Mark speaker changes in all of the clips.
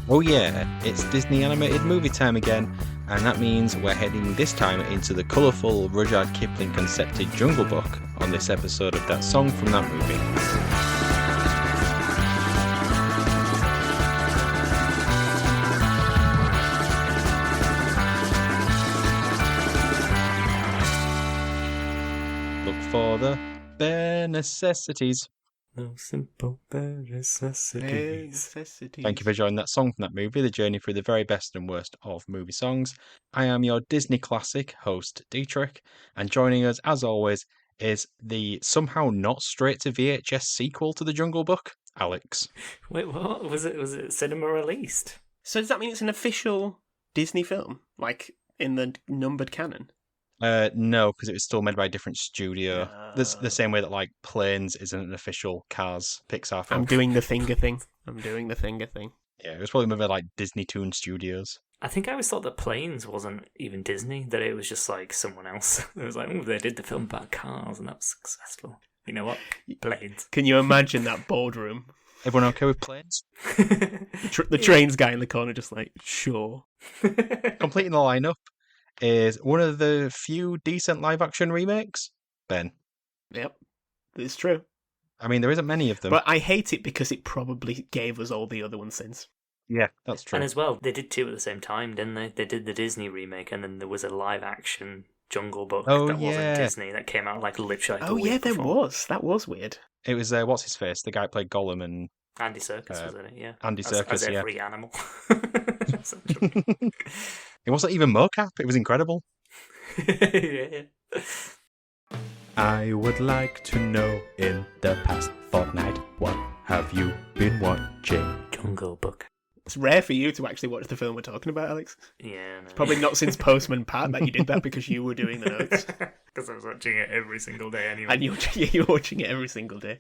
Speaker 1: Oh yeah, it's Disney animated movie time again, and that means we're heading this time into the colourful Rudyard Kipling concepted Jungle Book on this episode of That Song from That Movie. For the bare necessities.
Speaker 2: No simple bare necessities.
Speaker 1: Thank you for joining That Song from That Movie, the journey through the very best and worst of movie songs. I am your Disney classic host, Dietrich, and joining us, as always, is the somehow not straight to VHS sequel to The Jungle Book, Alex.
Speaker 2: Wait, what? Was it cinema released?
Speaker 3: So does that mean it's an official Disney film, like in the numbered canon?
Speaker 1: No, because it was still made by a different studio. The same way that like Planes isn't an official Cars Pixar film.
Speaker 3: I'm doing the finger thing.
Speaker 1: Yeah, it was probably made by like Disney Toon Studios.
Speaker 2: I think I always thought that Planes wasn't even Disney, that it was just like someone else. It was like, oh, they did the film about cars and that was successful. You know what? Planes.
Speaker 3: Can you imagine that boardroom?
Speaker 1: Everyone okay with Planes?
Speaker 3: The trains guy in the corner just like, sure.
Speaker 1: Completing the lineup is one of the few decent live-action remakes, Ben.
Speaker 3: Yep, it's true.
Speaker 1: I mean, there isn't many of them.
Speaker 3: But I hate it because it probably gave us all the other ones since.
Speaker 1: Yeah, that's true.
Speaker 2: And as well, they did two at the same time, didn't they? They did the Disney remake, and then there was a live-action Jungle Book that wasn't Disney, that came out like literally like a week
Speaker 3: there
Speaker 2: before.
Speaker 3: was. That was weird.
Speaker 1: It was, what's his face? The guy who played Gollum and...
Speaker 2: Andy Serkis was in it, yeah.
Speaker 1: Andy Serkis,
Speaker 2: as every animal.
Speaker 1: It wasn't even mocap. It was incredible.
Speaker 2: Yeah.
Speaker 4: I would like to know, in the past fortnight, what have you been watching?
Speaker 2: Jungle Book.
Speaker 3: It's rare for you to actually watch the film we're talking about, Alex.
Speaker 2: Yeah, no.
Speaker 3: It's probably not since Postman Pat that you did that, because you were doing the notes.
Speaker 2: Because I was watching it every single day anyway.
Speaker 3: And you're watching it every single day.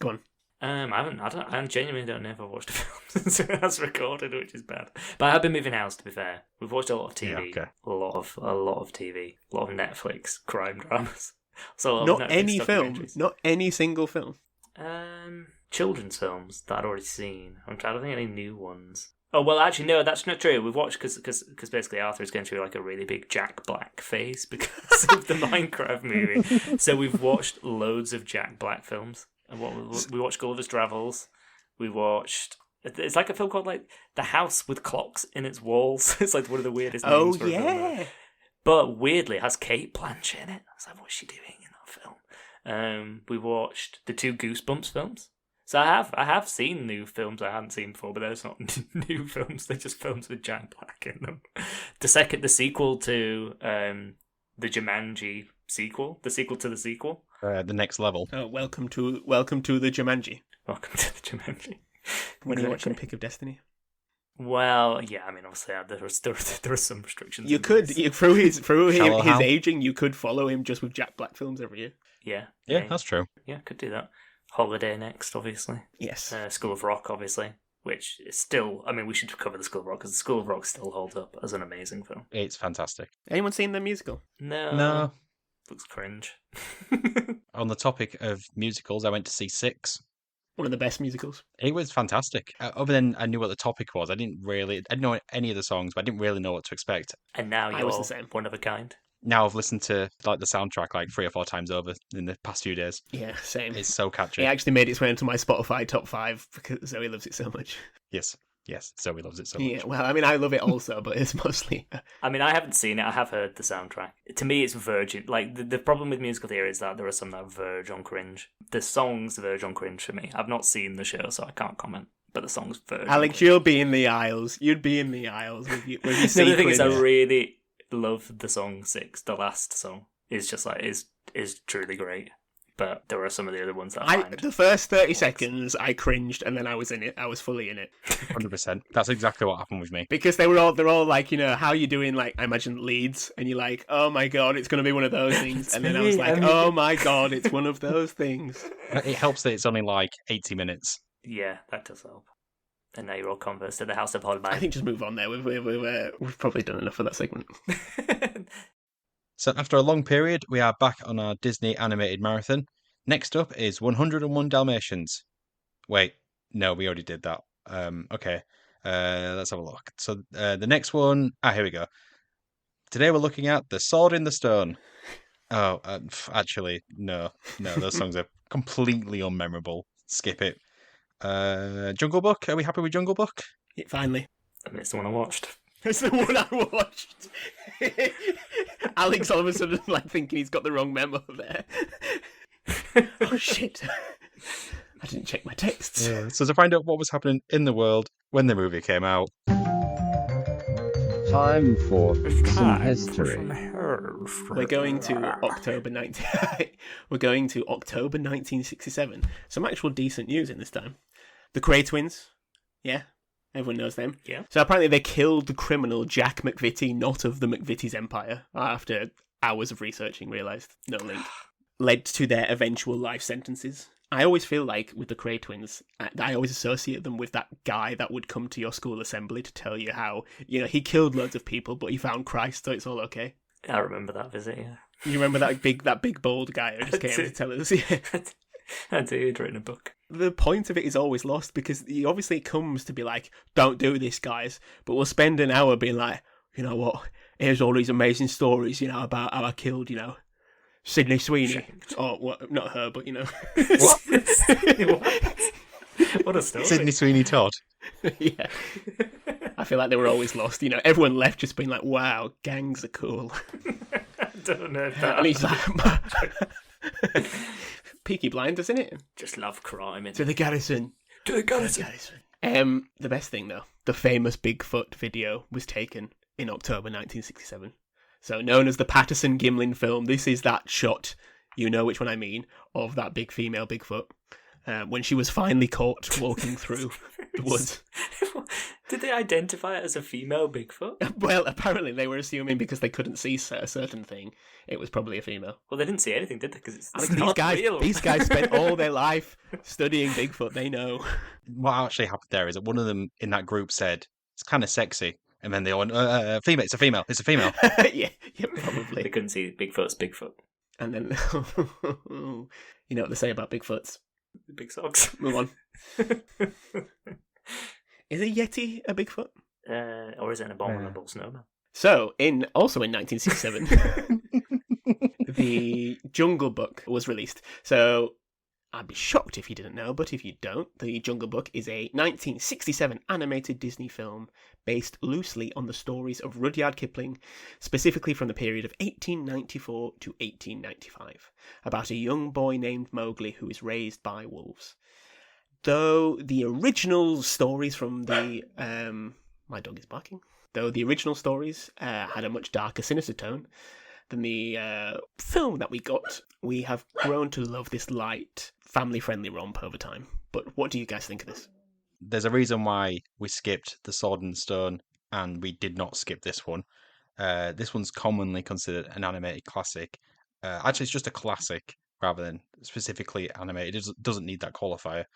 Speaker 3: Go on.
Speaker 2: I genuinely don't know if I've watched a film since it has recorded, which is bad. But I have been moving house, to be fair. We've watched a lot of TV,
Speaker 1: yeah, okay.
Speaker 2: a lot of TV, a lot of Netflix crime dramas. So
Speaker 3: not any film, not any single film.
Speaker 2: Children's films that I'd already seen. I'm trying to think of any new ones. Oh well, actually no, that's not true. We've watched because basically Arthur is going through like a really big Jack Black phase because of the Minecraft movie. So we've watched loads of Jack Black films. And we watched Gulliver's Travels. We watched... It's like a film called like The House with Clocks in Its Walls. It's like one of the weirdest names for a film ever. But weirdly, it has Kate Blanchett in it. I was like, what's she doing in that film? We watched the two Goosebumps films. So I have seen new films I hadn't seen before, but those not new films. They're just films with Jack Black in them. The sequel to the Jumanji sequel, the sequel to the sequel.
Speaker 1: The next level.
Speaker 3: Oh, welcome to the Jumanji.
Speaker 2: Welcome to the Jumanji.
Speaker 3: When you're watching Pick of Destiny.
Speaker 2: Well, yeah, I mean, obviously, there are some restrictions.
Speaker 3: You could, through his aging, you could follow him just with Jack Black films every year.
Speaker 2: Yeah,
Speaker 1: that's true.
Speaker 2: Yeah, could do that. Holiday next, obviously.
Speaker 3: Yes.
Speaker 2: School of Rock, obviously, which is still... I mean, we should cover the School of Rock, because the School of Rock still holds up as an amazing film.
Speaker 1: It's fantastic.
Speaker 3: Anyone seen the musical?
Speaker 2: No. Looks cringe.
Speaker 1: On the topic of musicals, I went to see Six.
Speaker 3: One of the best musicals.
Speaker 1: It was fantastic. Other than I knew what the topic was, I didn't know any of the songs, but I didn't really know what to expect.
Speaker 2: And now
Speaker 3: I was the same.
Speaker 2: One of a kind.
Speaker 1: Now I've listened to like the soundtrack like 3 or 4 times over in the past few days.
Speaker 3: Yeah, same.
Speaker 1: It's so catchy.
Speaker 3: It actually made its way into my Spotify top 5 because Zoe loves it so much.
Speaker 1: Yes, Zoe loves it so much.
Speaker 3: Yeah, well, I mean, I love it also, but it's mostly...
Speaker 2: I mean, I haven't seen it. I have heard the soundtrack. To me, it's virgin. Like, the problem with musical theory is that there are some that verge on cringe. The songs verge on cringe for me. I've not seen the show, so I can't comment. But the songs verge
Speaker 3: Alex, you'll be in the aisles. You'd be in the aisles with you see
Speaker 2: the thing is, I really love the song 6. The last song is just like, is truly great. But there are some of the other ones that I find.
Speaker 3: The first 30 seconds, I cringed, and then I was in it. I was fully in it.
Speaker 1: 100%. That's exactly what happened with me.
Speaker 3: Because they're all like, you know, how you doing, like, I imagine Leeds, and you're like, oh my god, it's going to be one of those things. And then I was like, oh my god, it's one of those things.
Speaker 1: It helps that it's only like 80 minutes.
Speaker 2: Yeah, that does help. And now you're all converts to the House of Holbein.
Speaker 3: I think just move on there. We've probably done enough for that segment.
Speaker 1: So after a long period, we are back on our Disney animated marathon. Next up is 101 Dalmatians. Wait, no, we already did that. Okay. Let's have a look. So the next one, here we go. Today we're looking at The Sword in the Stone. Oh, actually, no, those songs are completely unmemorable. Skip it. Jungle Book, are we happy with Jungle Book?
Speaker 3: Finally.
Speaker 2: I mean, it's the one I watched.
Speaker 3: It's the one I watched. Alex all of a sudden like thinking he's got the wrong memo there. Oh shit. I didn't check my texts.
Speaker 1: Yeah. So to find out what was happening in the world when the movie came out.
Speaker 5: Time for some history.
Speaker 3: We're going to October 1967. Some actual decent news in this time. The Cray twins. Yeah. Everyone knows them.
Speaker 2: Yeah.
Speaker 3: So apparently they killed the criminal Jack McVitie, not of the McVitie's empire. After hours of researching, realised no link. Led to their eventual life sentences. I always feel like with the Cray twins, I always associate them with that guy that would come to your school assembly to tell you how, he killed loads of people, but he found Christ, so it's all okay.
Speaker 2: I remember that visit, yeah.
Speaker 3: You remember that big bold guy who just came to tell us? Yeah.
Speaker 2: I do, he'd written a book.
Speaker 3: The point of it is always lost because he obviously comes to be like, don't do this, guys, but we'll spend an hour being like, you know what, here's all these amazing stories, about how I killed, Sydney Sweeney. Or what? Not her, but
Speaker 1: What?
Speaker 2: What a story.
Speaker 1: Sydney Sweeney Todd.
Speaker 3: Yeah. I feel like they were always lost. Everyone left just being like, wow, gangs are cool.
Speaker 2: I don't know if that...
Speaker 3: And he's like, Peaky Blinders, isn't it?
Speaker 2: Just love crime.
Speaker 3: To the garrison.
Speaker 2: To the garrison.
Speaker 3: The best thing, though, the famous Bigfoot video was taken in October 1967. So known as the Patterson-Gimlin film, this is that shot, you know which one I mean, of that big female Bigfoot when she was finally caught walking through the woods.
Speaker 2: Did they identify it as a female Bigfoot?
Speaker 3: Well, apparently they were assuming because they couldn't see a certain thing, it was probably a female.
Speaker 2: Well, they didn't see anything, did they? Because it's
Speaker 3: Alex,
Speaker 2: not real.
Speaker 3: These guys spent all their life studying Bigfoot, they know.
Speaker 1: What actually happened there is that one of them in that group said, it's kind of sexy. And then they all went, female, it's a female.
Speaker 3: yeah, probably.
Speaker 2: They couldn't see Bigfoot's Bigfoot.
Speaker 3: And then, you know what they say about Bigfoots.
Speaker 2: Big socks.
Speaker 3: Move on. Is a Yeti a Bigfoot?
Speaker 2: Or is it an abominable snowman?
Speaker 3: So, also in 1967, the Jungle Book was released. So, I'd be shocked if you didn't know, but if you don't, The Jungle Book is a 1967 animated Disney film based loosely on the stories of Rudyard Kipling, specifically from the period of 1894 to 1895, about a young boy named Mowgli who is raised by wolves. Though the original stories from the... my dog is barking. Though the original stories had a much darker, sinister tone than the film that we got, we have grown to love this light, family-friendly romp over time. But what do you guys think of this?
Speaker 1: There's a reason why we skipped The Sword and Stone and we did not skip this one. This one's commonly considered an animated classic. Actually, it's just a classic rather than specifically animated. It doesn't need that qualifier.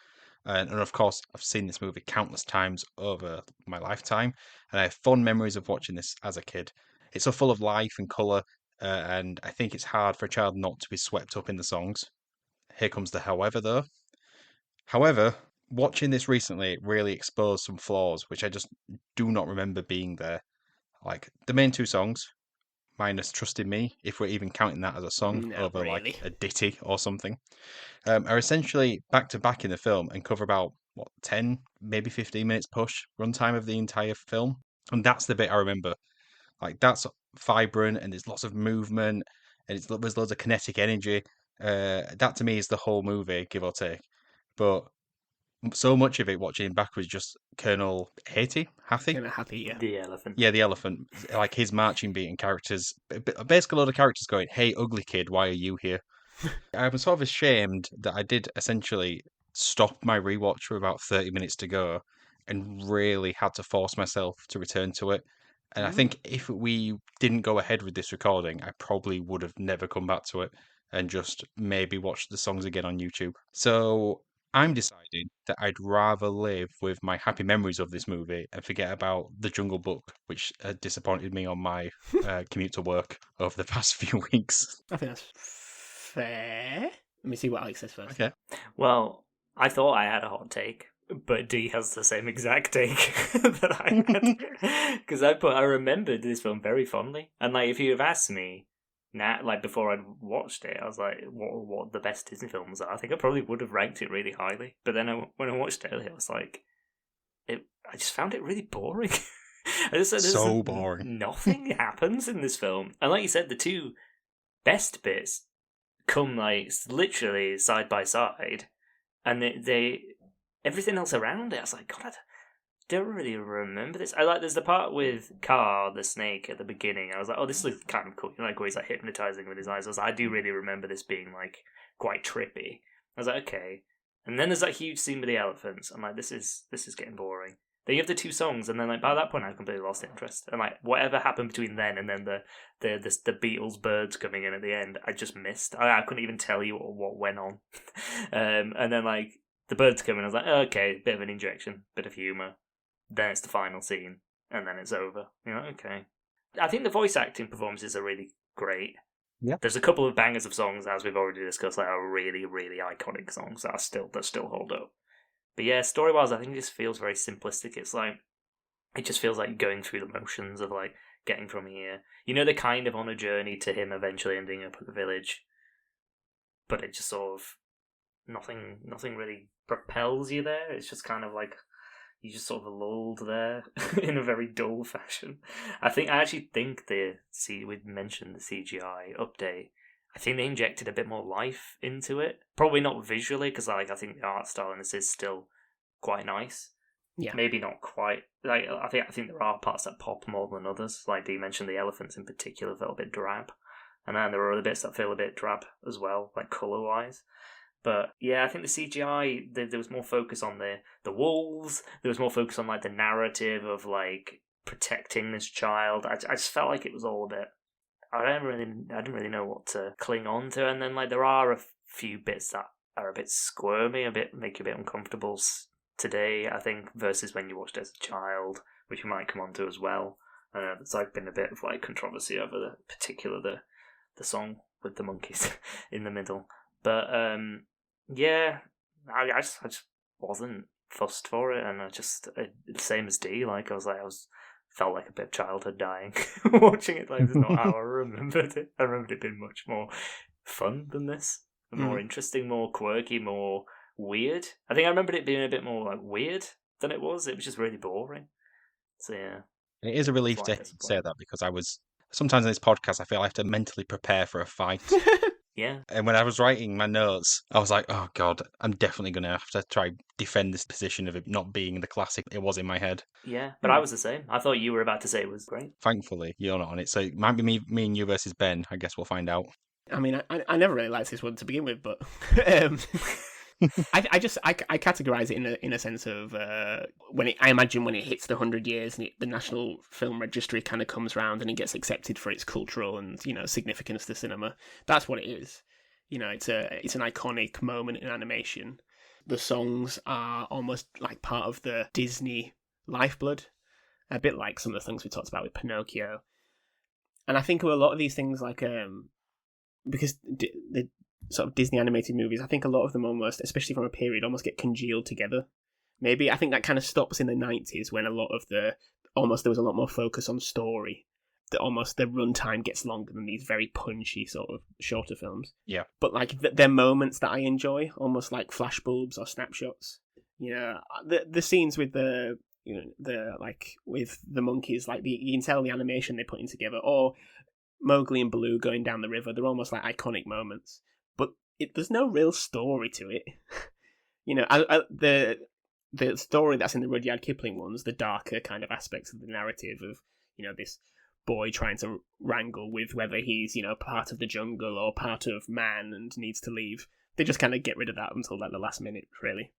Speaker 1: And of course, I've seen this movie countless times over my lifetime, and I have fond memories of watching this as a kid. It's so full of life and colour, and I think it's hard for a child not to be swept up in the songs. Here comes the however, though. However, watching this recently really exposed some flaws, which I just do not remember being there. Like, the main two songs, minus Trust in Me, if we're even counting that as a song over
Speaker 3: really.
Speaker 1: like a ditty or something, are essentially back-to-back in the film and cover about, 10, maybe 15 minutes push runtime of the entire film. And that's the bit I remember. Like, that's vibrant and there's lots of movement and there's loads of kinetic energy. That to me is the whole movie, give or take. But so much of it, watching back, was just Colonel Hathi?
Speaker 3: Hathi, yeah.
Speaker 2: The elephant.
Speaker 1: Yeah, the elephant. Like his marching beat and characters. Basically, a lot of characters going, "Hey, ugly kid, why are you here?" I was sort of ashamed that I did essentially stop my rewatch with about 30 minutes to go and really had to force myself to return to it. And I think if we didn't go ahead with this recording, I probably would have never come back to it and just maybe watched the songs again on YouTube. So I'm deciding that I'd rather live with my happy memories of this movie and forget about The Jungle Book, which disappointed me on my commute to work over the past few weeks.
Speaker 3: I think that's fair. Let me see what Alex says first.
Speaker 1: Okay.
Speaker 2: Well, I thought I had a hot take, but D has the same exact take that I had. Because I remembered this film very fondly. And, like, if you have asked me now, like, before I'd watched it, I was like, what the best Disney films are? I think I probably would have ranked it really highly. But then when I watched it, I was like, I just found it really boring. I just said,
Speaker 1: So boring.
Speaker 2: Nothing happens in this film. And like you said, the two best bits come, like, literally side by side. And they everything else around it, I was like, God, I don't really remember this. There's the part with Car, the snake, at the beginning. I was like, oh, this looks kind of cool. You know, like, where he's, like, hypnotizing with his eyes. I do really remember this being, like, quite trippy. I was like, okay. And then there's that huge scene with the elephants. I'm like, this is getting boring. Then you have the two songs, and then, like, by that point, I completely lost interest. And, like, whatever happened between then and then the Beatles birds coming in at the end, I just missed. I couldn't even tell you what went on. And then, like, the birds come in, I was like, oh, okay, bit of an injection, bit of humour. Then it's the final scene, and then it's over. You know, okay. I think the voice acting performances are really great.
Speaker 1: Yeah.
Speaker 2: There's a couple of bangers of songs, as we've already discussed, that are really, really iconic songs that still hold up. But yeah, story-wise, I think it just feels very simplistic. It's like, it just feels like going through the motions of, like, getting from here. You know, they're kind of on a journey to him eventually ending up at the village, but it just sort of, nothing really propels you there. It's just kind of like, you just sort of lulled there in a very dull fashion. I actually think we mentioned the CGI update. I think they injected a bit more life into it. Probably not visually, because, like, I think the art style in this is still quite nice.
Speaker 3: Yeah.
Speaker 2: Maybe not quite. Like, I think there are parts that pop more than others. Like, you mentioned the elephants in particular felt a bit drab. And then there are other bits that feel a bit drab as well, like colour-wise. But yeah, I think the CGI, there was more focus on the wolves. There was more focus on, like, the narrative of, like, protecting this child. I just felt like it was all a bit, I didn't really know what to cling on to. And then, like, there are a few bits that are a bit squirmy, make you a bit uncomfortable today, I think, versus when you watched it as a child, which we might come on to as well. There's, like, been a bit of, like, controversy over the song with the monkeys in the middle. But yeah, I just wasn't fussed for it, and the same as D. Like, I felt like a bit of childhood dying watching it. Like, this is not how I remembered it. I remembered it being much more fun than this, more interesting, more quirky, more weird. I think I remembered it being a bit more, like, weird than it was. It was just really boring. So yeah,
Speaker 1: it is a relief to say that, because sometimes in this podcast I feel I have to mentally prepare for a fight.
Speaker 2: yeah.
Speaker 1: And when I was writing my notes, I was like, oh God, I'm definitely going to have to try defend this position of it not being the classic it was in my head.
Speaker 2: Yeah, but I was the same. I thought you were about to say it was great.
Speaker 1: Thankfully, you're not on it. So it might be me and you versus Ben. I guess we'll find out.
Speaker 3: I mean, I never really liked this one to begin with, but I categorize it in a sense of I imagine when it hits the 100 years and the National Film Registry kind of comes round and it gets accepted for its cultural and, you know, significance to cinema. That's what it is. You know, it's an iconic moment in animation. The songs are almost like part of the Disney lifeblood, a bit like some of the things we talked about with Pinocchio. And I think of a lot of these things, like because the sort of Disney animated movies, I think a lot of them almost, especially from a period, almost get congealed together. Maybe I think that kind of stops in the 90s when a lot of there was a lot more focus on story. That almost the runtime gets longer than these very punchy sort of shorter films.
Speaker 1: Yeah.
Speaker 3: But, like, they're moments that I enjoy, almost like flashbulbs or snapshots. You know, the scenes with with the monkeys, like, you can tell the animation they're putting together, or Mowgli and Baloo going down the river, they're almost like iconic moments. But there's no real story to it. You know, the story that's in the Rudyard Kipling ones, the darker kind of aspects of the narrative of, you know, this boy trying to wrangle with whether he's, you know, part of the jungle or part of man and needs to leave. They just kind of get rid of that until, like, the last minute, really.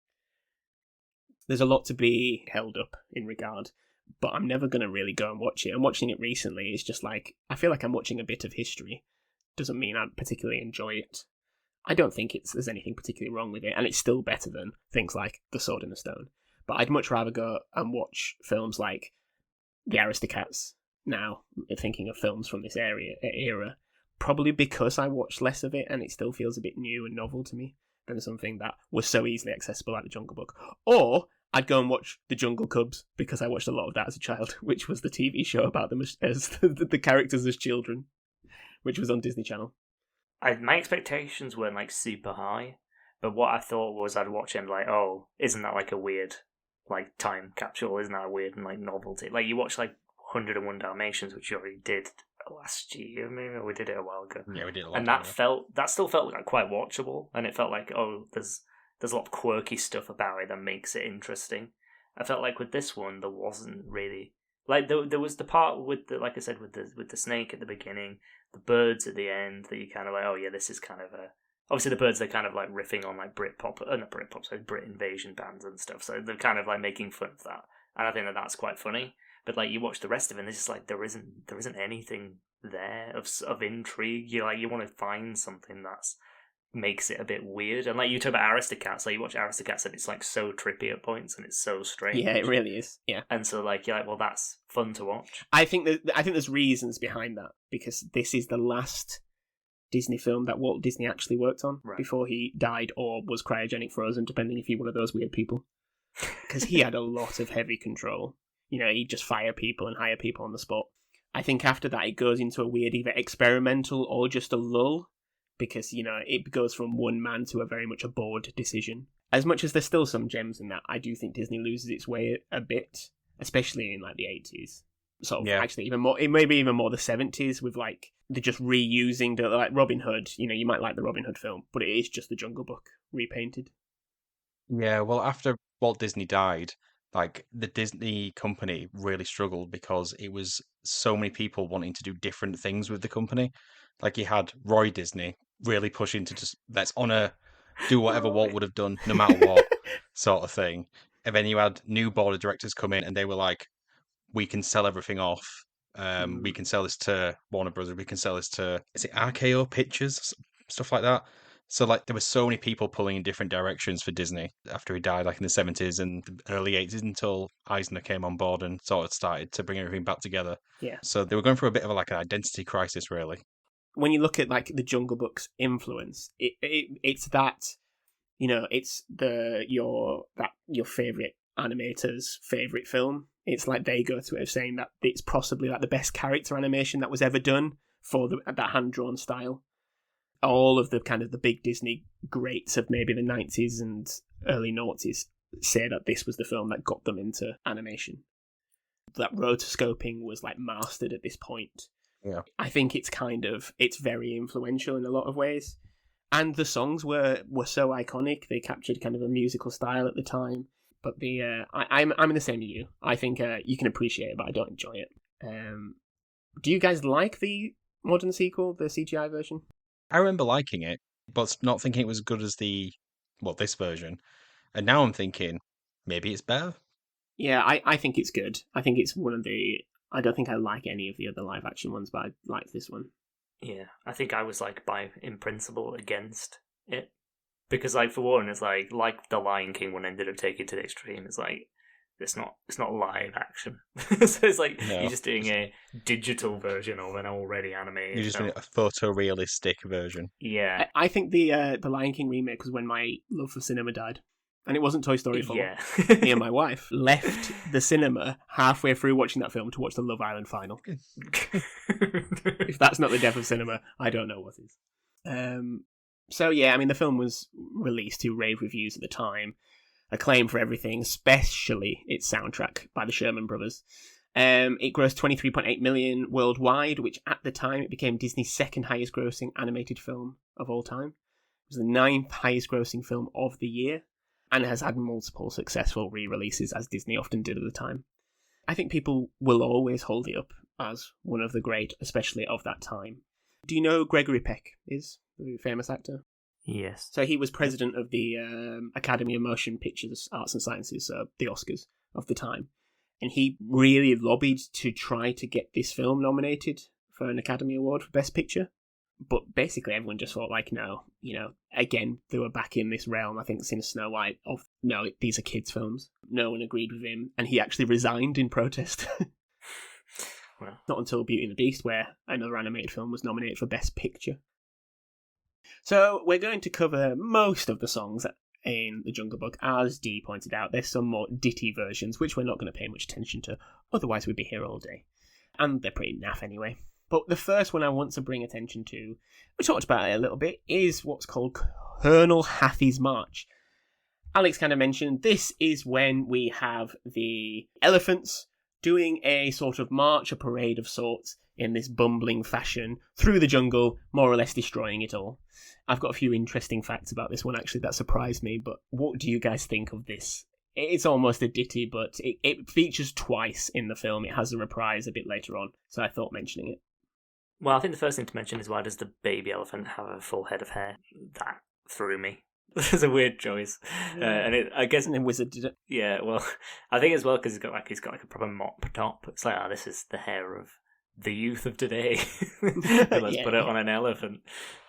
Speaker 3: There's a lot to be held up in regard, but I'm never going to really go and watch it. And watching it recently, it's just like, I feel like I'm watching a bit of history. Doesn't mean I particularly enjoy it. I don't think there's anything particularly wrong with it, and it's still better than things like The Sword in the Stone. But I'd much rather go and watch films like The Aristocats now, thinking of films from this era, probably because I watched less of it and it still feels a bit new and novel to me than something that was so easily accessible like The Jungle Book. Or I'd go and watch The Jungle Cubs because I watched a lot of that as a child, which was the TV show about them as the characters as children, which was on Disney Channel.
Speaker 2: My expectations weren't like super high, but what I thought was I'd watch it and be like, oh, isn't that like a weird like time capsule? Isn't that a weird and like novelty? Like you watch like 101 Dalmatians, which you already did last year, maybe we did it a while ago.
Speaker 1: Yeah, we did a lot.
Speaker 2: And that still felt like quite watchable, and it felt like, oh, there's a lot of quirky stuff about it that makes it interesting. I felt like with this one there wasn't really like there was the part with the, like I said, with the snake at the beginning, the birds at the end, that you kind of like, oh yeah, this is kind of a, obviously the birds, they're kind of like riffing on like not Britpop, so Brit invasion bands and stuff, so they're kind of like making fun of that, and I think that's quite funny. But like you watch the rest of it, and it's just like there isn't anything there of intrigue. You want to find something that's makes it a bit weird. And like you talk about Aristocats, like you watch Aristocats and it's like so trippy at points and it's so strange.
Speaker 3: Yeah, it really is. Yeah.
Speaker 2: And so like you're like, well, that's fun to watch.
Speaker 3: I think there's reasons behind that, because this is the last Disney film that Walt Disney actually worked on before he died or was cryogenic frozen, depending if you're one of those weird people. Because he had a lot of heavy control. He'd just fire people and hire people on the spot. I think after that it goes into a weird either experimental or just a lull, because, it goes from one man to a very much a board decision. As much as there's still some gems in that, I do think Disney loses its way a bit, especially in like the 80s. Sort of, actually even more, maybe even more the 70s, with like, they're just reusing the, like Robin Hood, you might like the Robin Hood film, but it is just the Jungle Book repainted.
Speaker 1: Yeah, well, after Walt Disney died, like the Disney company really struggled because it was so many people wanting to do different things with the company. Like you had Roy Disney really pushing to just do whatever Walt would have done no matter what sort of thing. And then you had new board of directors come in and they were like, we can sell everything off. We can sell this to Warner Brothers. We can sell this to, is it RKO Pictures? Stuff like that. So like there were so many people pulling in different directions for Disney after he died, like in the 70s and the early 80s, until Eisner came on board and sort of started to bring everything back together.
Speaker 3: Yeah.
Speaker 1: So they were going through a bit of like an identity crisis, really.
Speaker 3: When you look at like the Jungle Book's influence, it's that, it's your favorite animator's favorite film. It's like they go to it of saying that it's possibly like the best character animation that was ever done for that hand-drawn style. All of the kind of the big Disney greats of maybe the 90s and early noughties say that this was the film that got them into animation. That rotoscoping was like mastered at this point.
Speaker 1: Yeah. I
Speaker 3: think it's very influential in a lot of ways. And the songs were so iconic. They captured kind of a musical style at the time. But I'm in the same as you. I think you can appreciate it, but I don't enjoy it. Do you guys like the modern sequel, the CGI version?
Speaker 1: I remember liking it, but not thinking it was as good as this version. And now I'm thinking, maybe it's better.
Speaker 3: Yeah, I think it's good. I think it's one of the... I don't think I like any of the other live-action ones, but I like this one.
Speaker 2: Yeah, I think I was, like, in principle, against it. Because, like, for one, it's like the Lion King one ended up taking to the extreme. It's like, it's not live action. So it's like, You're just doing a digital version of an already animated.
Speaker 1: You're just doing a photorealistic version.
Speaker 2: Yeah.
Speaker 3: I think the Lion King remake was when my love for cinema died. And it wasn't Toy Story 4.
Speaker 2: Yeah.
Speaker 3: Me and my wife left the cinema halfway through watching that film to watch the Love Island final. If that's not the death of cinema, I don't know what is. So yeah, I mean, the film was released to rave reviews at the time. Acclaim for everything, especially its soundtrack by the Sherman Brothers. It grossed $23.8 million worldwide, which at the time it became Disney's second highest grossing animated film of all time. It was the 9th highest grossing film of the year, and has had multiple successful re-releases, as Disney often did at the time. I think people will always hold it up as one of the great, especially of that time. Do you know who Gregory Peck is, the famous actor?
Speaker 2: Yes.
Speaker 3: So he was president of the Academy of Motion Pictures, Arts and Sciences, the Oscars of the time. And he really lobbied to try to get this film nominated for an Academy Award for Best Picture. But basically everyone just thought, like, no, again, they were back in this realm, I think, since Snow White, of, no, these are kids' films. No one agreed with him, and he actually resigned in protest.
Speaker 2: Well.
Speaker 3: Not until Beauty and the Beast, where another animated film was nominated for Best Picture. So we're going to cover most of the songs in the Jungle Book. As Dee pointed out, there's some more ditty versions, which we're not going to pay much attention to, otherwise we'd be here all day. And they're pretty naff anyway. But the first one I want to bring attention to, we talked about it a little bit, is what's called Colonel Hathi's March. Alex kind of mentioned this is when we have the elephants doing a sort of march, a parade of sorts, in this bumbling fashion through the jungle, more or less destroying it all. I've got a few interesting facts about this one, actually, that surprised me, but what do you guys think of this? It's almost a ditty, but it features twice in the film. It has a reprise a bit later on, so I thought mentioning it.
Speaker 2: Well, I think the first thing to mention is, why does the baby elephant have a full head of hair? That threw me. It's a weird choice, and I guess
Speaker 3: And then Wizard did it.
Speaker 2: yeah. Well, I think as well because he's got like a proper mop top. It's like, this is the hair of the youth of today. Let's put it on an elephant.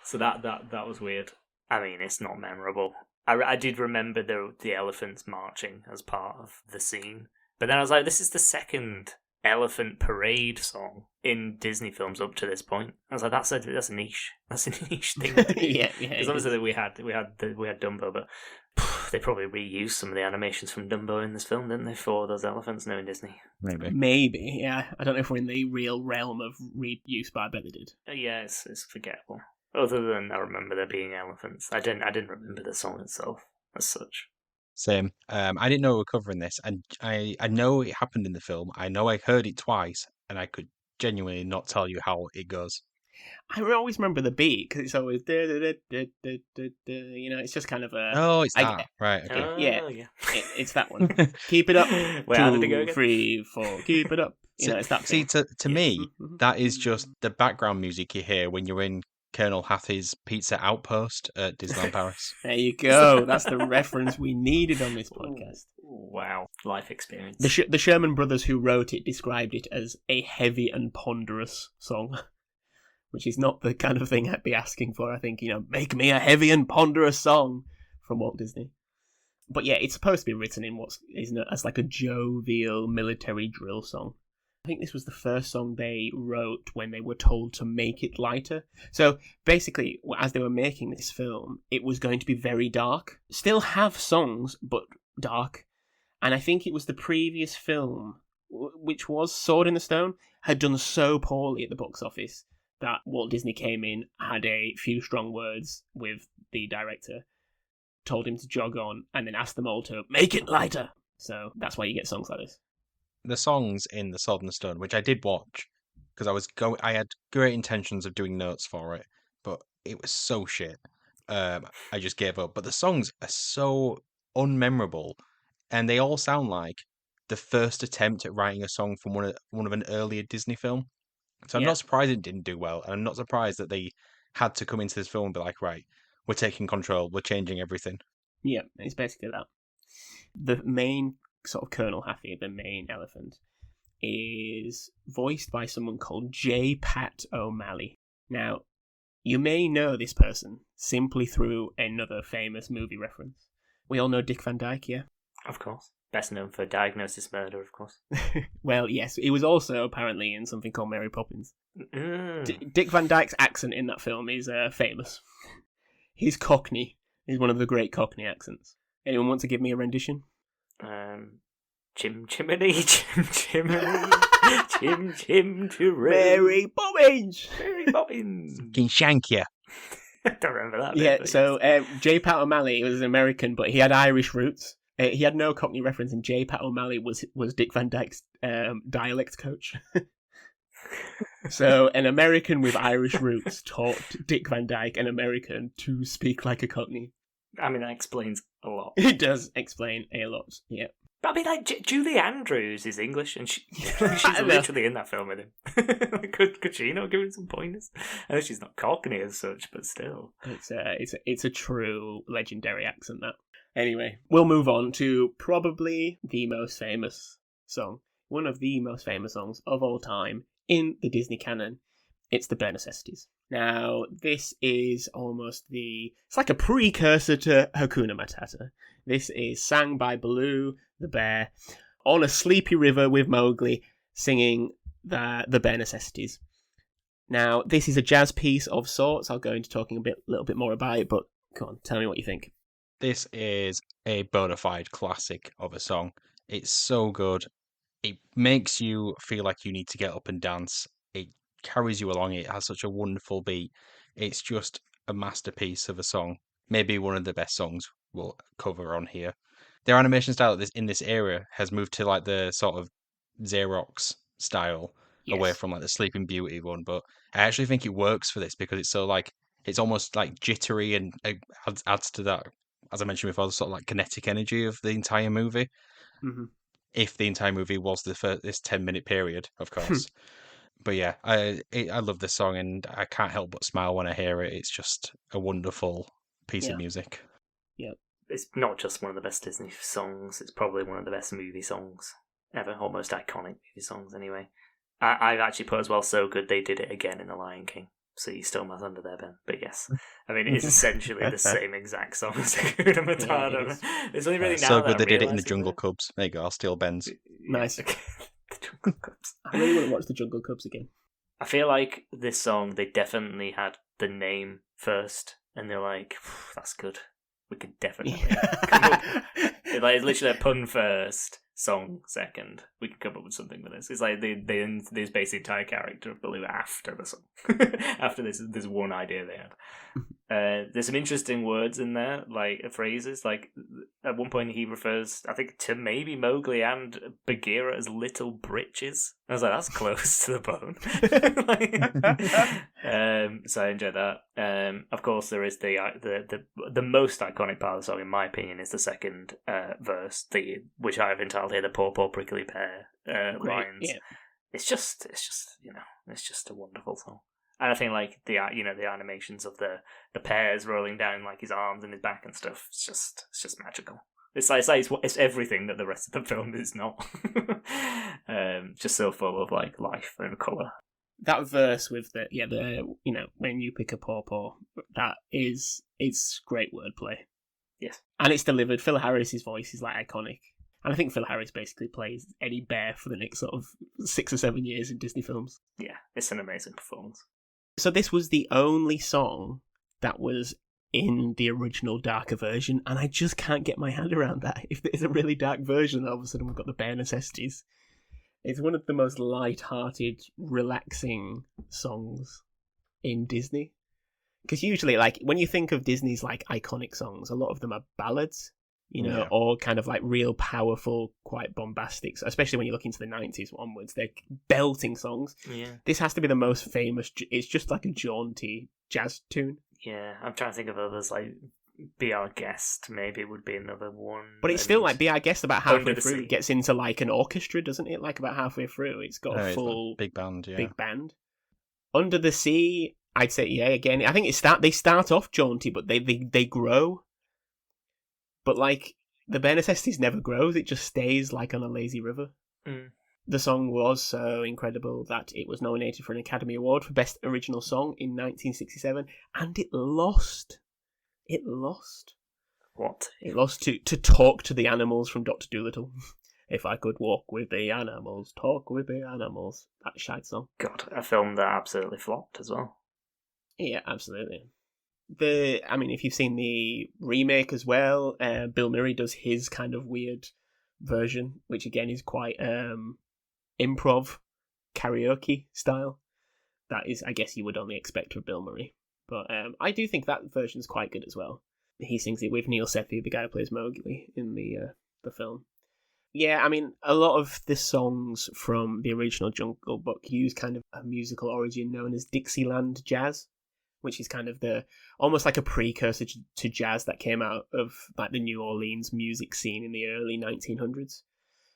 Speaker 2: So that was weird. I mean, it's not memorable. I did remember the elephants marching as part of the scene, but then I was like, this is the second elephant parade song in Disney films up to this point. I was like, that's a niche. That's a niche thing.
Speaker 3: Yeah.
Speaker 2: Because obviously we had Dumbo, but they probably reused some of the animations from Dumbo in this film, didn't they, for those elephants? No, in Disney.
Speaker 1: Maybe.
Speaker 3: Yeah. I don't know if we're in the real realm of reuse, but I bet they did.
Speaker 2: Yeah, it's forgettable. Other than I remember there being elephants, I didn't remember the song itself as such.
Speaker 1: Same. I didn't know we were covering this, and I know it happened in the film. I know I heard it twice, and I could genuinely not tell you how it goes.
Speaker 3: I always remember the beat, because it's always it's just kind of a...
Speaker 1: Oh, it's that. Right, okay.
Speaker 2: Oh,
Speaker 3: Yeah. It's that one. Keep it up.
Speaker 2: Wait, how did it go
Speaker 3: 2,
Speaker 2: again?
Speaker 3: 3, 4. Keep it up. It's that
Speaker 1: See,
Speaker 3: thing.
Speaker 1: to me,
Speaker 3: Mhm.
Speaker 1: that is just the background music you hear when you're in Colonel Hathi's Pizza Outpost at Disneyland Paris.
Speaker 3: There you go. That's the reference we needed on this podcast.
Speaker 2: Wow, life experience.
Speaker 3: The Sherman brothers who wrote it described it as a heavy and ponderous song, which is not the kind of thing I'd be asking for. I think, make me a heavy and ponderous song from Walt Disney. But yeah, it's supposed to be written in as like a jovial military drill song. I think this was the first song they wrote when they were told to make it lighter. So basically, as they were making this film, it was going to be very dark. Still have songs, but dark. And I think it was the previous film, which was Sword in the Stone, had done so poorly at the box office that Walt Disney came in, had a few strong words with the director, told him to jog on, and then asked them all to make it lighter. So that's why you get songs like this.
Speaker 1: The songs in The Sword and the Stone, which I did watch, because I had great intentions of doing notes for it, but it was so shit. I just gave up. But the songs are so unmemorable, and they all sound like the first attempt at writing a song from one of an earlier Disney film. So I'm not surprised it didn't do well, and I'm not surprised that they had to come into this film and be like, right, we're taking control, we're changing everything.
Speaker 3: Yeah, it's basically that. The main sort of Colonel Hathi, the main elephant, is voiced by someone called J. Pat O'Malley. Now, you may know this person simply through another famous movie reference. We all know Dick Van Dyke, yeah?
Speaker 2: Of course. Best known for Diagnosis Murder, of course.
Speaker 3: Well, yes, he was also apparently in something called Mary Poppins.
Speaker 2: Mm.
Speaker 3: Dick Van Dyke's accent in that film is famous. He's Cockney. He's one of the great Cockney accents. Anyone want to give me a rendition?
Speaker 2: Chim chimney, chim chimney, chim chim chiroo.
Speaker 3: Mary Poppins!
Speaker 2: Mary Poppins.
Speaker 1: Can shank you.
Speaker 2: I don't remember that bit,
Speaker 3: Yeah,
Speaker 2: but
Speaker 3: so J. Pat O'Malley was an American, but he had Irish roots. He had no Cockney reference, and J. Pat O'Malley was Dick Van Dyke's dialect coach. So an American with Irish roots taught Dick Van Dyke, an American, to speak like a Cockney.
Speaker 2: I mean, that explains a lot.
Speaker 3: It does explain a lot, yeah.
Speaker 2: But I mean, like, Julie Andrews is English, and she's
Speaker 3: I know.
Speaker 2: literally in that film with him. Could she not give him some pointers? I know she's not Cockney as such, but still.
Speaker 3: It's a true legendary accent, that. Anyway, we'll move on to probably the most famous song. One of the most famous songs of all time in the Disney canon. It's the Bare Necessities. Now, this is it's like a precursor to Hakuna Matata. This is sang by Baloo, the bear, on a sleepy river with Mowgli, singing the Bare Necessities. Now, this is a jazz piece of sorts. I'll go into talking a little bit more about it, but come on, tell me what you think.
Speaker 1: This is a bona fide classic of a song. It's so good. It makes you feel like you need to get up and dance. It carries you along. It has such a wonderful beat. It's just a masterpiece of a song. Maybe one of the best songs we'll cover on here. Their animation style in this era has moved to like the sort of Xerox style away
Speaker 3: Yes.
Speaker 1: from like the Sleeping Beauty one, but I actually think it works for this because it's so like it's almost like jittery and it adds to that, as I mentioned before, the sort of like kinetic energy of the entire movie.
Speaker 3: Hmm.
Speaker 1: If the entire movie was this 10-minute period, of course. But yeah, I love this song and I can't help but smile when I hear it. It's just a wonderful piece of
Speaker 3: Yeah.
Speaker 1: music.
Speaker 2: It's not just one of the best Disney songs, it's probably one of the best movie songs ever, or most iconic movie songs anyway. I've actually put as well, so good they did it again in The Lion King. So you stole my thunder there, Ben. But yes, I mean, it's essentially the same exact song as Hakuna Matata. It's only really now
Speaker 1: so
Speaker 2: that
Speaker 1: good they
Speaker 2: I'm
Speaker 1: did it in the
Speaker 2: realising
Speaker 1: Jungle
Speaker 2: that.
Speaker 1: Cubs. There you go, I'll steal Ben's.
Speaker 3: Nice.
Speaker 2: Okay. The Jungle Cubs.
Speaker 3: I really want to watch the Jungle Cubs again.
Speaker 2: I feel like this song, they definitely had the name first, and they're like, that's good. We could definitely come up. It's like, it's literally a pun first, song second. We can come up with something with this. It's like they base the entire character of Baloo after the song. After this one idea they had. There's some interesting words in there, like phrases. Like at one point he refers, I think, to maybe Mowgli and Bagheera as little britches. I was like, that's close to the bone. So I enjoyed that. Of course, there is the most iconic part of the song, in my opinion, is the second verse, which I've entitled here "The Poor Poor Prickly Pear" lines.
Speaker 3: Yeah.
Speaker 2: It's just it's just a wonderful song. And I think like the animations of the pears rolling down like his arms and his back and stuff. It's just magical. It's everything that the rest of the film is not. Just so full of like life and colour.
Speaker 3: That verse with the when you pick a pawpaw, it's great wordplay.
Speaker 2: Yes.
Speaker 3: And it's delivered. Phil Harris's voice is like iconic. And I think Phil Harris basically plays any bear for the next sort of 6 or 7 years in Disney films.
Speaker 2: Yeah, it's an amazing performance.
Speaker 3: So this was the only song that was in the original darker version, and I just can't get my hand around that. If there's a really dark version, all of a sudden we've got the Bare Necessities. It's one of the most light-hearted, relaxing songs in Disney. Because usually, like, when you think of Disney's, like, iconic songs, a lot of them are ballads, or kind of, like, real powerful, quite bombastic, especially when you look into the 90s onwards. They're belting songs.
Speaker 2: Yeah.
Speaker 3: This has to be the most famous. It's just like a jaunty jazz tune.
Speaker 2: Yeah, I'm trying to think of others, like Be Our Guest maybe would be another one.
Speaker 3: But it's still like, Be Our Guest about halfway
Speaker 2: Under the
Speaker 3: through.
Speaker 2: Sea.
Speaker 3: It gets into like an orchestra, doesn't it? Like about halfway through. It's got a
Speaker 1: It's
Speaker 3: full
Speaker 1: big band, yeah.
Speaker 3: big band. Under the Sea, I'd say, yeah, again. I think they start off jaunty, but they grow. But like, the Bare Necessities never grows. It just stays like on a lazy river.
Speaker 2: Mm.
Speaker 3: The song was so incredible that it was nominated for an Academy Award for Best Original Song in 1967, and it lost. It lost.
Speaker 2: What?
Speaker 3: It lost to Talk to the Animals from Dr. Dolittle. If I could walk with the animals, talk with the animals. That shite song.
Speaker 2: God, a film that absolutely flopped as well.
Speaker 3: Yeah, absolutely. If you've seen the remake as well, Bill Murray does his kind of weird version, which again is quite improv karaoke style. That is, I guess, you would only expect from Bill Murray. But I do think that version's quite good as well. He sings it with Neil Sethi, the guy who plays Mowgli in the film. Yeah, I mean, a lot of the songs from the original Jungle Book use kind of a musical origin known as Dixieland jazz, which is kind of almost like a precursor to jazz that came out of like the New Orleans music scene in the early 1900s.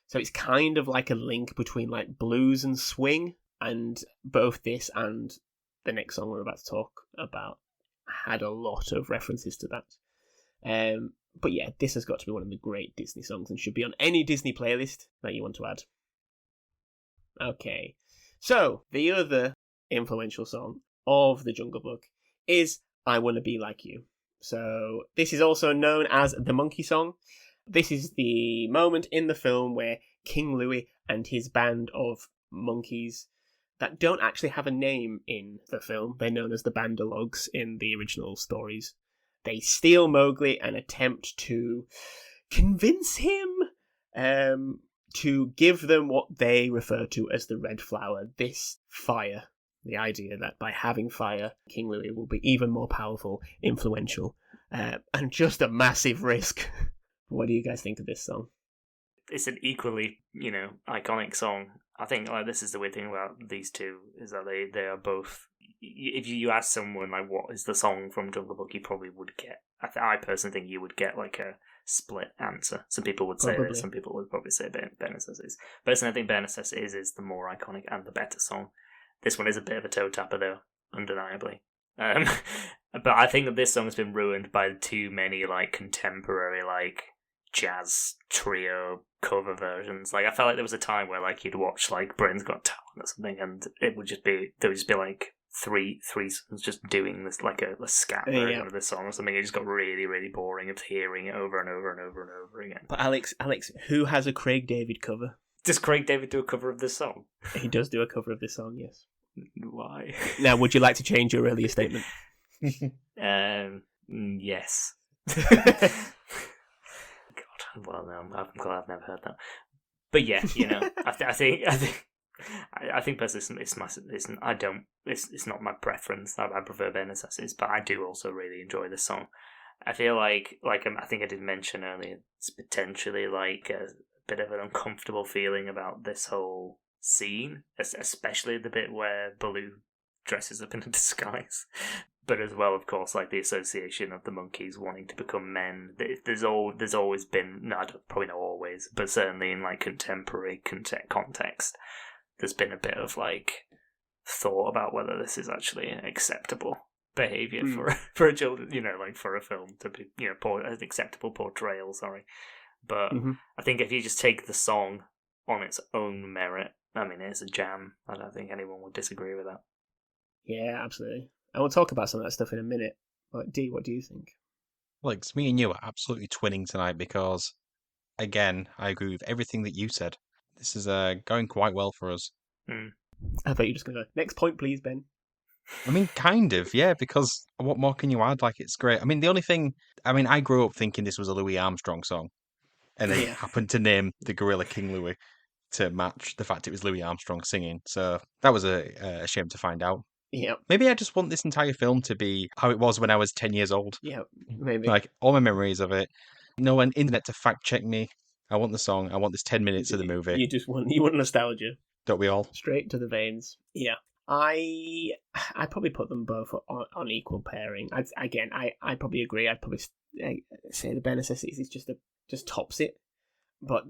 Speaker 3: So it's kind of like a link between like blues and swing, and both this and the next song we're about to talk about had a lot of references to that. But yeah, this has got to be one of the great Disney songs and should be on any Disney playlist that you want to add. Okay, so the other influential song of the Jungle Book is I Wanna Be Like You. So this is also known as the Monkey Song. This is the moment in the film where King Louie and his band of monkeys that don't actually have a name in the film, they're known as the Bandalogs in the original stories, They steal Mowgli and attempt to convince him to give them what they refer to as the red flower, this fire. The idea that by having fire, King Louis will be even more powerful, influential, and just a massive risk. What do you guys think of this song?
Speaker 2: It's an equally, iconic song. I think this is the weird thing about these two, is that they are both. If you ask someone like what is the song from Jungle Book, you probably would get. I personally think you would get like a split answer. Some people would say this, some people would probably say Bare Necessities. Personally, I think Bare Necessities is the more iconic and the better song. This one is a bit of a toe tapper, though, undeniably. But I think that this song has been ruined by too many like contemporary like jazz trio cover versions. Like I felt like there was a time where like you'd watch like Britain's Got Talent or something, and there would just be like three songs just doing this like a scat version of this song or something. It just got really, really boring of hearing it over and over and over and over again.
Speaker 3: But Alex, who has a Craig David cover?
Speaker 2: Does Craig David do a cover of this song?
Speaker 3: He does do a cover of this song, yes.
Speaker 2: Why?
Speaker 3: Now, would you like to change your earlier statement?
Speaker 2: Yes. God, well, no, I'm glad I've never heard that. But yeah, I think personally, it's not my preference. I prefer Bare Necessities, but I do also really enjoy this song. I feel like I think I did mention earlier, it's potentially like a bit of an uncomfortable feeling about this whole scene, especially the bit where Baloo dresses up in a disguise. But as well, of course, like the association of the monkeys wanting to become men. There's always been, probably not always, but certainly in like contemporary context, there's been a bit of like thought about whether this is actually acceptable behavior for a children, like for a film to be, an acceptable portrayal. Sorry, but I think if you just take the song on its own merit, I mean, it's a jam. I don't think anyone would disagree with that.
Speaker 3: Yeah, absolutely. And we'll talk about some of that stuff in a minute. But Dee, what do you think?
Speaker 1: Alex, me and you are absolutely twinning tonight because, again, I agree with everything that you said. This is going quite well for us.
Speaker 3: I thought you were just going to go, next point, please, Ben.
Speaker 1: I mean, kind of, yeah, because what more can you add? Like, it's great. I mean, the only thing... I grew up thinking this was a Louis Armstrong song, and they happened to name the gorilla King Louis to match the fact it was Louis Armstrong singing. So that was a shame to find out.
Speaker 3: Yeah.
Speaker 1: Maybe I just want this entire film to be how it was when I was 10 years old.
Speaker 3: Yeah, maybe.
Speaker 1: Like, all my memories of it. No one internet to fact check me. I want the song. I want this 10 minutes of the movie.
Speaker 3: You want nostalgia.
Speaker 1: Don't we all?
Speaker 3: Straight to the veins. Yeah. I probably put them both on equal pairing. I probably agree. I'd probably say the Bare Necessities is just tops it. But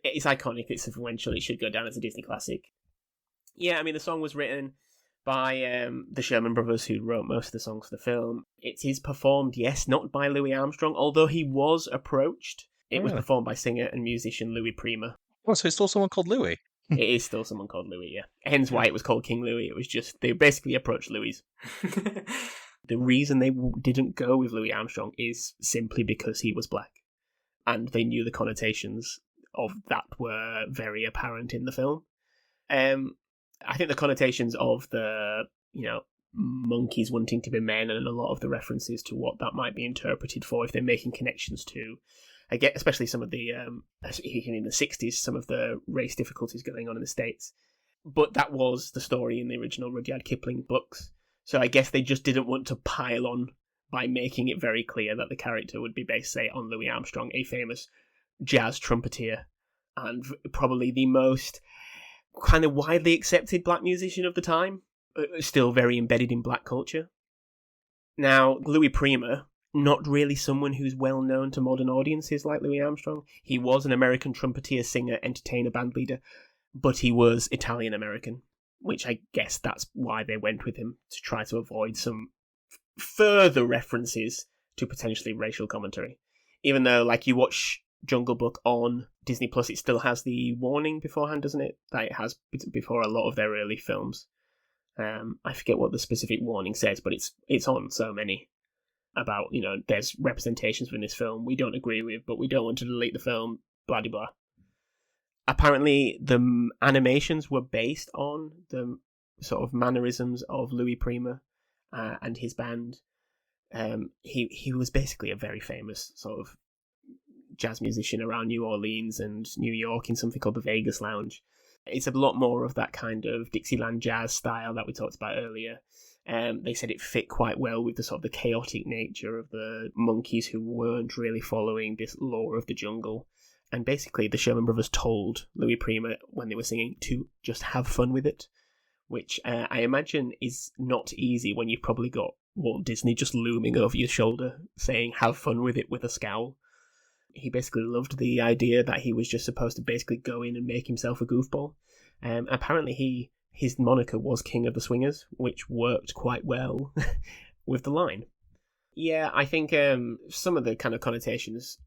Speaker 3: it's iconic. It's influential. It should go down as a Disney classic. Yeah, I mean, the song was written by the Sherman Brothers, who wrote most of the songs for the film. It is performed, yes, not by Louis Armstrong, although he was approached. It was performed by singer and musician Louis Prima.
Speaker 1: Oh, so it's still someone called Louis?
Speaker 3: It is still someone called Louis, yeah. Hence why it was called King Louis. It was just, they basically approached Louis. The reason they didn't go with Louis Armstrong is simply because he was black. And they knew the connotations of that were very apparent in the film. I think the connotations of the, monkeys wanting to be men and a lot of the references to what that might be interpreted for if they're making connections to, I get especially some of the, in the 60s, some of the race difficulties going on in the States. But that was the story in the original Rudyard Kipling books. So I guess they just didn't want to pile on by making it very clear that the character would be based, say, on Louis Armstrong, a famous jazz trumpeter and probably the most kind of widely accepted black musician of the time, still very embedded in black culture. Now, Louis Prima, not really someone who's well known to modern audiences like Louis Armstrong. He was an American trumpeter, singer, entertainer, band leader, but he was Italian-American, which I guess that's why they went with him, to try to avoid some further references to potentially racial commentary. Even though, like, you watch Jungle Book on Disney Plus, it still has the warning beforehand, doesn't it? That it has before a lot of their early films. I forget what the specific warning says, but it's on so many about, there's representations in this film we don't agree with, but we don't want to delete the film, blah blah blah. Apparently, the animations were based on the sort of mannerisms of Louis Prima and his band. He was basically a very famous sort of jazz musician around New Orleans and New York in something called the Vegas Lounge. It's a lot more of that kind of Dixieland jazz style that we talked about earlier. They said it fit quite well with the sort of the chaotic nature of the monkeys who weren't really following this law of the jungle. And basically, the Sherman Brothers told Louis Prima when they were singing to just have fun with it, which I imagine is not easy when you've probably got Walt Disney just looming over your shoulder saying have fun with it with a scowl. He basically loved the idea that he was just supposed to basically go in and make himself a goofball. Apparently his moniker was King of the Swingers, which worked quite well with the line. Yeah, I think some of the kind of connotations,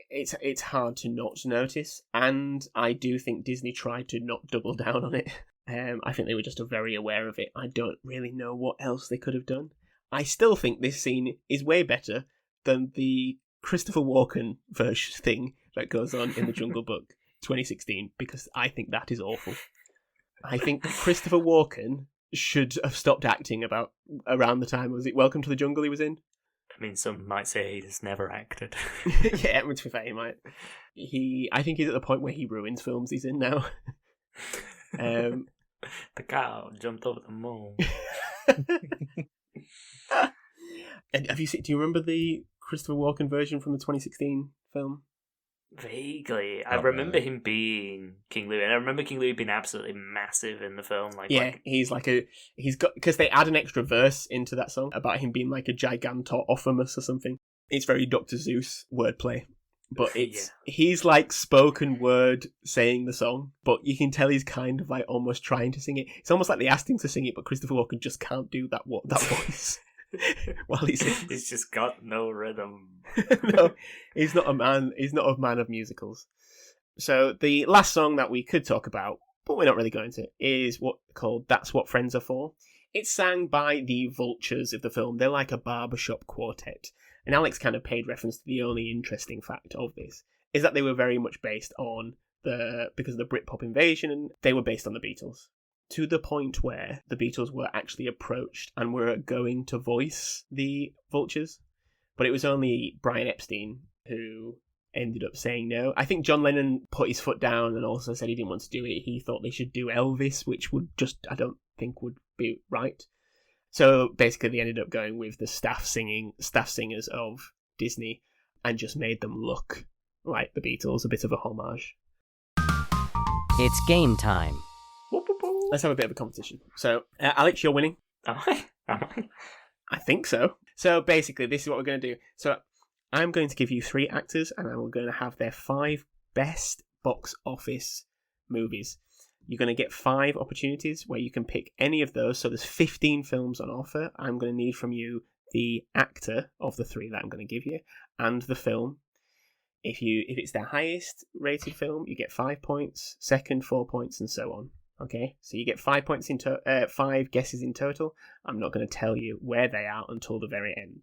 Speaker 3: it's hard to not notice, and I do think Disney tried to not double down on it. I think they were just very aware of it. I don't really know what else they could have done. I still think this scene is way better than the Christopher Walken version thing that goes on in the Jungle Book 2016, because I think that is awful. I think Christopher Walken should have stopped acting about around the time, was it Welcome to the Jungle he was in?
Speaker 2: I mean, some might say he's never acted.
Speaker 3: Yeah, to be fair, he might. I think he's at the point where he ruins films he's in now.
Speaker 2: The cow jumped over the moon.
Speaker 3: And do you remember the Christopher Walken version from the 2016 film?
Speaker 2: Vaguely. I remember him being King Louie, and I remember King Louie being absolutely massive in the film. He's got, because they add an extra verse into that song about him being like a Gigantophomus or something. It's very Dr. Seuss wordplay. But he's like spoken word saying the song, but you can tell he's kind of like almost trying to sing it. It's almost like they asked him to sing it, but Christopher Walken just can't do that voice while he sings. He's just got no rhythm.
Speaker 3: No, he's not a man. He's not a man of musicals. So the last song that we could talk about, but we're not really going to, is called "That's What Friends Are For." It's sang by the Vultures of the film. They're like a barbershop quartet. And Alex kind of paid reference to the only interesting fact of this, is that they were very much based on because of the Britpop invasion, and they were based on the Beatles. To the point where the Beatles were actually approached and were going to voice the Vultures. But it was only Brian Epstein who ended up saying no. I think John Lennon put his foot down and also said he didn't want to do it. He thought they should do Elvis, which I don't think would be right. So basically they ended up going with the staff singers of Disney and just made them look like the Beatles, a bit of a homage.
Speaker 6: It's game time.
Speaker 3: Let's have a bit of a competition. So, Alex, you're winning.
Speaker 2: Am I?
Speaker 3: I think so. So basically this is what we're going to do. So I'm going to give you 3 actors and I'm going to have their 5 best box office movies. You're going to get 5 opportunities where you can pick any of those. So there's 15 films on offer. I'm going to need from you the actor of the 3 that I'm going to give you and the film. If it's their highest rated film, you get 5 points, second 4 points, and so on. Okay, so you get 5 points 5 guesses in total. I'm not going to tell you where they are until the very end.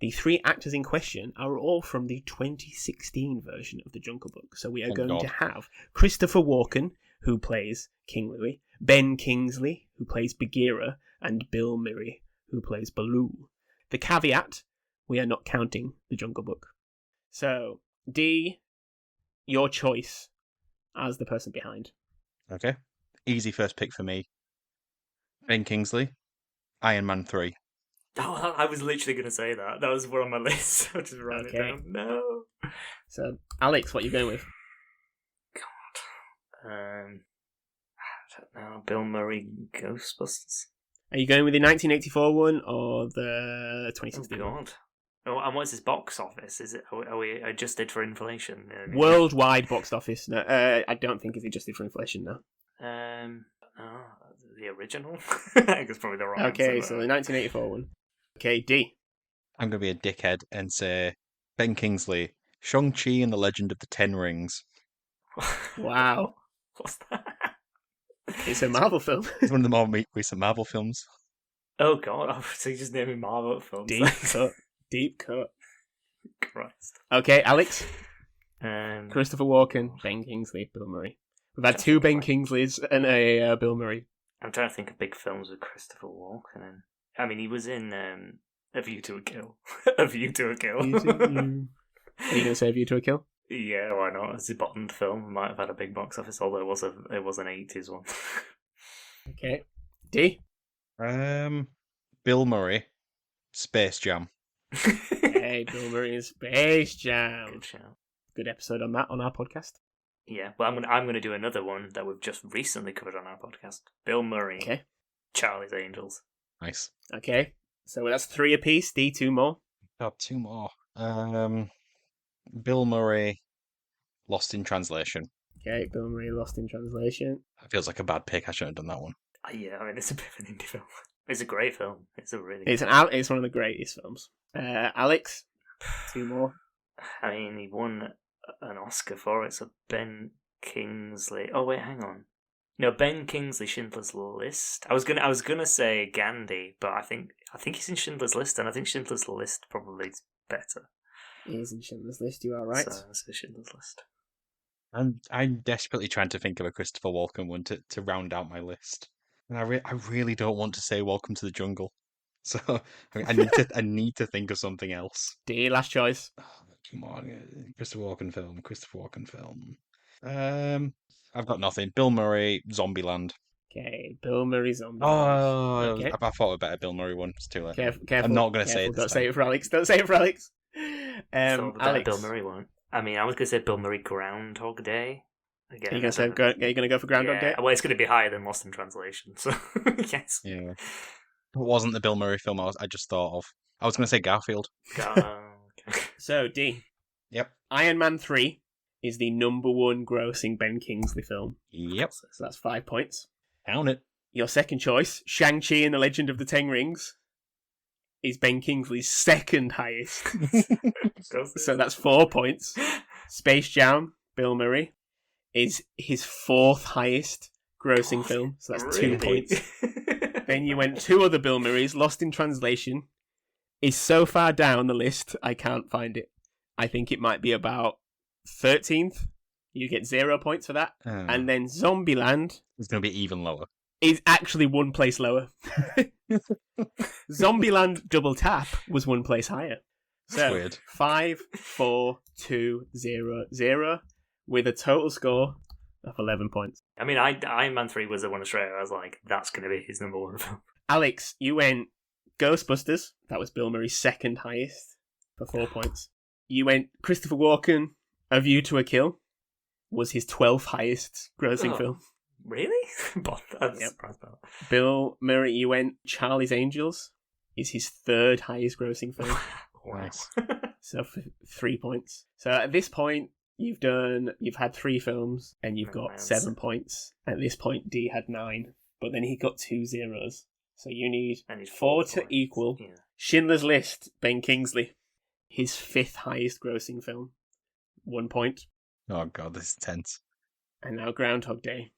Speaker 3: The 3 actors in question are all from the 2016 version of the Jungle Book. So we are going to have Christopher Walken, who plays King Louie, Ben Kingsley, who plays Bagheera, and Bill Murray, who plays Baloo. The caveat, we are not counting the Jungle Book. So, D, your choice as the person behind.
Speaker 1: Okay. Easy first pick for me. Ben Kingsley, Iron Man 3.
Speaker 2: Oh, I was literally going to say that. That was one on my list. I just wrote it down. No.
Speaker 3: So, Alex, what are you going with?
Speaker 2: I don't know. Bill Murray, Ghostbusters.
Speaker 3: Are you going with the 1984 one or the 2016 one?
Speaker 2: Oh, God. Oh, and what's this box office? Is it? Are we adjusted for inflation?
Speaker 3: Worldwide box office. No, I don't think it's adjusted for inflation now.
Speaker 2: No, the original. I think it's probably the wrong.
Speaker 3: Okay,
Speaker 2: answer,
Speaker 3: so the 1984 one. Okay, D.
Speaker 1: I'm going to be a dickhead and say Ben Kingsley, Shang-Chi and the Legend of the Ten Rings.
Speaker 3: Wow.
Speaker 2: What's that?
Speaker 3: It's a Marvel film.
Speaker 1: It's one of the more recent Marvel films.
Speaker 2: Oh, God. So you just naming Marvel films.
Speaker 3: Deep cut. Deep cut.
Speaker 2: Christ.
Speaker 3: Okay, Alex.
Speaker 2: Um,
Speaker 3: Christopher Walken, Ben Kingsley, Bill Murray. We've had 2 Ben Kingsleys and a Bill Murray.
Speaker 2: I'm trying to think of big films with Christopher Walken in. I mean, he was in A View to a Kill. A View to a Kill.
Speaker 3: Are you going to say View to a Kill?
Speaker 2: Yeah, why not? It's a Bond film. It might have had a big box office, although it was an 80s one.
Speaker 3: Okay. D?
Speaker 1: Bill Murray, Space Jam.
Speaker 3: Hey, Bill Murray's Space Jam.
Speaker 2: Good shout.
Speaker 3: Good episode on that on our podcast.
Speaker 2: Yeah, well, I'm gonna do another one that we've just recently covered on our podcast. Bill Murray,
Speaker 3: Okay.
Speaker 2: Charlie's Angels.
Speaker 1: Nice.
Speaker 3: Okay. So that's 3 apiece. D, 2 more.
Speaker 1: Got 2 more. Bill Murray, Lost in Translation.
Speaker 3: Okay, Bill Murray, Lost in Translation.
Speaker 1: That feels like a bad pick. I shouldn't have done that one.
Speaker 2: Yeah, I mean, it's a bit of an indie film. It's a great film. It's a really.
Speaker 3: It's one of the greatest films. Alex, 2 more.
Speaker 2: I mean, he won an Oscar for it. So Ben Kingsley. Oh wait, hang on. No, Ben Kingsley, Schindler's List. I was gonna say Gandhi, but I think he's in Schindler's List, and I think Schindler's List probably is better.
Speaker 3: He's in Schindler's List. You are right.
Speaker 2: So let's say Schindler's List.
Speaker 1: I'm desperately trying to think of a Christopher Walken one to round out my list, and I really don't want to say Welcome to the Jungle, so I need to think of something else.
Speaker 3: D, last choice.
Speaker 1: Oh, come on, Christopher Walken film. I've got nothing. Bill Murray, Zombieland.
Speaker 3: Okay, Bill Murray Zombie.
Speaker 1: Oh,
Speaker 3: Okay.
Speaker 1: I thought a better Bill Murray one. It's too late.
Speaker 3: Careful.
Speaker 1: I'm not going to say it.
Speaker 3: Don't say it for Alex. Don't say it for Alex.
Speaker 2: Thought of a better
Speaker 3: Alex,
Speaker 2: Bill Murray one. I mean, I was gonna say Bill Murray Groundhog Day. Again,
Speaker 3: are you gonna go for Groundhog Day?
Speaker 2: Well, it's gonna be higher than Lost in Translation. So yes.
Speaker 1: Yeah. It wasn't the Bill Murray film I just thought of. I was going to say Garfield.
Speaker 2: Okay.
Speaker 3: So D.
Speaker 1: Yep.
Speaker 3: Iron Man 3 is the number 1 grossing Ben Kingsley film.
Speaker 1: Yep.
Speaker 3: So that's 5 points.
Speaker 1: Count it.
Speaker 3: Your second choice, Shang-Chi and the Legend of the Ten Rings, is Ben Kingsley's second highest. So that's 4 points. Space Jam, Bill Murray, is his 4th highest grossing film. So that's 2 points. Then you went 2 other Bill Murrays. Lost in Translation is so far down the list, I can't find it. I think it might be about 13th. You get 0 points for that. And then Zombieland
Speaker 1: It's going to be even lower.
Speaker 3: is actually 1 place lower. Zombieland Double Tap was 1 place higher. So
Speaker 1: Weird.
Speaker 3: 5, 4, 2, 0, 0 with a total score of 11 points.
Speaker 2: I mean, Iron Man 3 was the one straight. I was like, that's going to be his number 1 film.
Speaker 3: Alex, you went Ghostbusters. That was Bill Murray's second highest for 4 points. You went Christopher Walken, A View to a Kill was his 12th highest grossing film.
Speaker 2: Really? I'm
Speaker 3: Yep.
Speaker 2: surprised about that.
Speaker 3: Bill Murray, you went Charlie's Angels is his 3rd highest grossing film.
Speaker 1: Nice.
Speaker 3: So 3 points. So at this point, you've had 3 films and you've got 7 points. At this point, D had 9, but then he got 2 zeros. So you need
Speaker 2: I need
Speaker 3: 4
Speaker 2: points.
Speaker 3: to equal.
Speaker 2: Yeah.
Speaker 3: Schindler's List, Ben Kingsley, his 5th highest grossing film, 1 point.
Speaker 1: Oh god, this is tense.
Speaker 3: And now Groundhog Day.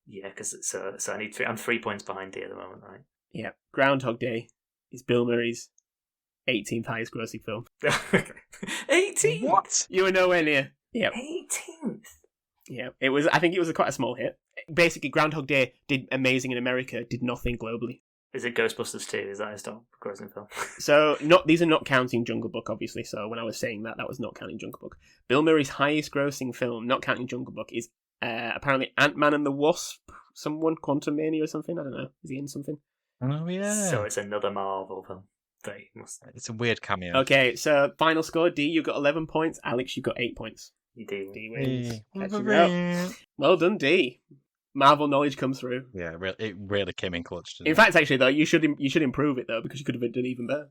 Speaker 2: Yeah, because so I need 3. I'm 3 points behind D at the moment, right?
Speaker 3: Yeah, Groundhog Day is Bill Murray's 18th highest grossing film.
Speaker 2: 18th.
Speaker 1: What?
Speaker 3: You were nowhere near. Yeah,
Speaker 2: 18th.
Speaker 3: yeah. It was. I think it was quite a small hit. Basically, Groundhog Day did amazing in America, did nothing globally.
Speaker 2: Is it Ghostbusters 2? Is that his top grossing film?
Speaker 3: So these are not counting Jungle Book, obviously. So when I was saying that was not counting Jungle Book. Bill Murray's highest grossing film, not counting Jungle Book, is apparently Ant-Man and the Wasp. Someone, Quantum Mania or something. I don't know. Is he in something?
Speaker 1: Oh yeah.
Speaker 2: So it's another Marvel film. They must.
Speaker 1: It's a weird cameo.
Speaker 3: Okay, so final score: D, you got 11 points. Alex, you got 8 points.
Speaker 2: You do.
Speaker 3: D wins.
Speaker 1: Hey.
Speaker 3: Catching up. Well done, D. Marvel knowledge comes through.
Speaker 1: Yeah, it really came in clutch. Didn't
Speaker 3: In
Speaker 1: it?
Speaker 3: fact, actually, though, you should improve it though because you could have done even better.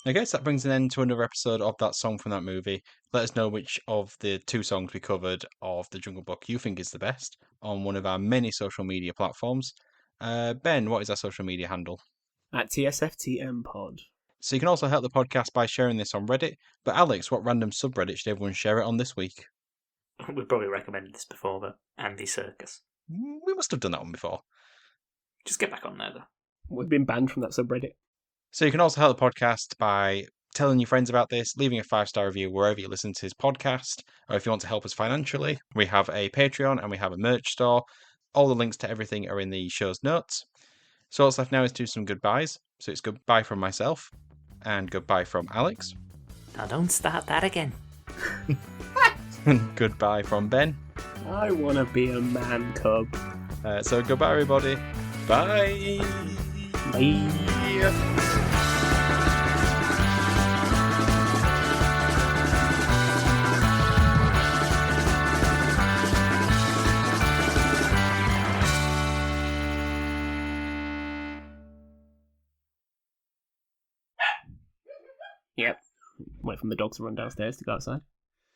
Speaker 1: I guess that brings an end to another episode of That Song from That Movie. Let us know which of the 2 songs we covered of The Jungle Book you think is the best on one of our many social media platforms. Ben, what is our social media handle?
Speaker 3: At TSFTM Pod.
Speaker 1: So you can also help the podcast by sharing this on Reddit. But Alex, what random subreddit should everyone share it on this week?
Speaker 2: We've probably recommended this before, but Andy Serkis.
Speaker 1: We must have done that one before.
Speaker 2: Just get back on there, though.
Speaker 3: We've been banned from that subreddit.
Speaker 1: So you can also help the podcast by telling your friends about this, leaving a 5-star review wherever you listen to his podcast, or if you want to help us financially, we have a Patreon and we have a merch store. All the links to everything are in the show's notes. So what's left now is to do some goodbyes. So it's goodbye from myself and goodbye from Alex.
Speaker 2: Now don't start that again.
Speaker 1: And goodbye from Ben.
Speaker 3: I want to be a man cub.
Speaker 1: So goodbye, everybody. Bye.
Speaker 3: Bye. Yep. Wait for the dogs to run downstairs to go outside.